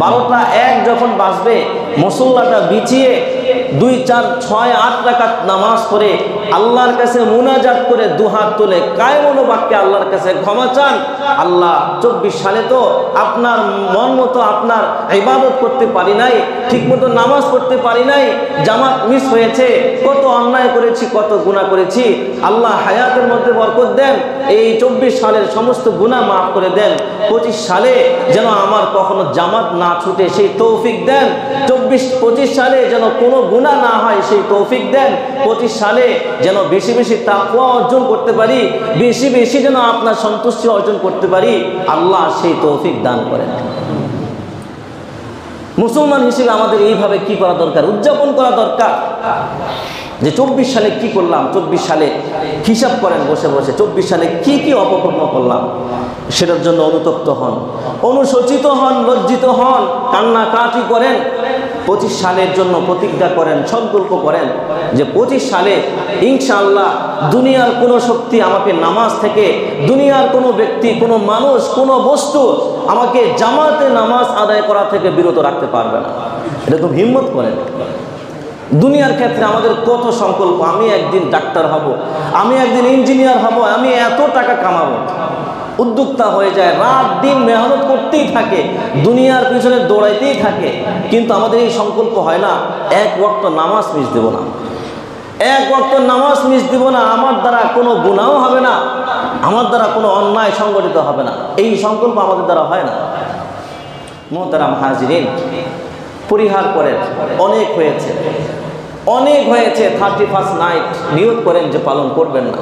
12টা 1 যখন বাজবে মুসল্লাটা বিছিয়ে 2 4 6 8 রাকাত নামাজ পড়ে আল্লাহর কাছে মুনাজাত করে দুহাত তুলে কায়মন বাক্যে আল্লাহর কাছে ক্ষমা চান। আল্লাহ 24 সালে তো আপনার মন মতো আপনার ইবাদত করতে পারি নাই, ঠিকমতো নামাজ পড়তে পারি নাই, জামাত মিস হয়েছে, কত অন্যায় করেছি, কত গুনাহ করেছি। আল্লাহ হায়াতের মধ্যে বরকত দেন, এই 24 সালের সমস্ত গুনাহ মাফ করে দেন। 25 সালে যেন আমার কখনো জামাত না ছুটে সেই তৌফিক দেন। 25 সালে যেন কোনো গুনাহ না হয় সেই তৌফিক দেন। 25 সালে যেন বেশি বেশি তাকওয়া অর্জন করতে পারি, বেশি বেশি যেন আপনার সন্তুষ্টি অর্জন করতে পারি। আল্লাহ সেই তৌফিক দান করেন। মুসলমান হিসেবে আমাদের এইভাবে কি করা দরকার, উদযাপন করা দরকার যে 24 সালে কি করলাম। 24 সালে হিসাব করেন বসে বসে, 24 সালে কি কি অপকর্ম করলাম, সেটার জন্য অনুতপ্ত হন, অনুশোচিত হন, লজ্জিত হন, কান্নাকাটি করেন। 25 সালের জন্য প্রতিজ্ঞা করেন, সংকল্প করেন যে 25 সালে ইনশাআল্লাহ দুনিয়ার কোনো শক্তি আমাকে নামাজ থেকে, দুনিয়ার কোনো ব্যক্তি, কোনো মানুষ, কোনো বস্তু আমাকে জামাতে নামাজ আদায় করা থেকে বিরত রাখতে পারবে না। এটা তো হিম্মত করেন। দুনিয়ার ক্ষেত্রে আমাদের কত সংকল্প, আমি একদিন ডাক্তার হব, আমি একদিন ইঞ্জিনিয়ার হব, আমি এত টাকা কামাবো, উদ্যোক্তা হয়ে যায়, রাত দিন মেহনত করতেই থাকে, দুনিয়ার পিছনে দৌড়াইতেই থাকে। কিন্তু আমাদের এই সংকল্প হয় না, এক ওয়াক্ত নামাজ মিস দেব না, এক ওয়াক্ত নামাজ মিস দিব না, আমার দ্বারা কোনো গুনাহ হবে না, আমার দ্বারা কোনো অন্যায় সংগঠিত হবে না। এই সংকল্প আমাদের দ্বারা হয় না। মুহতারাম হাজিরিন, পরিহার করেন, অনেক হয়েছে, অনেক হয়েছে। 31st নাইট নিয়ত করেন যে পালন করবেন না।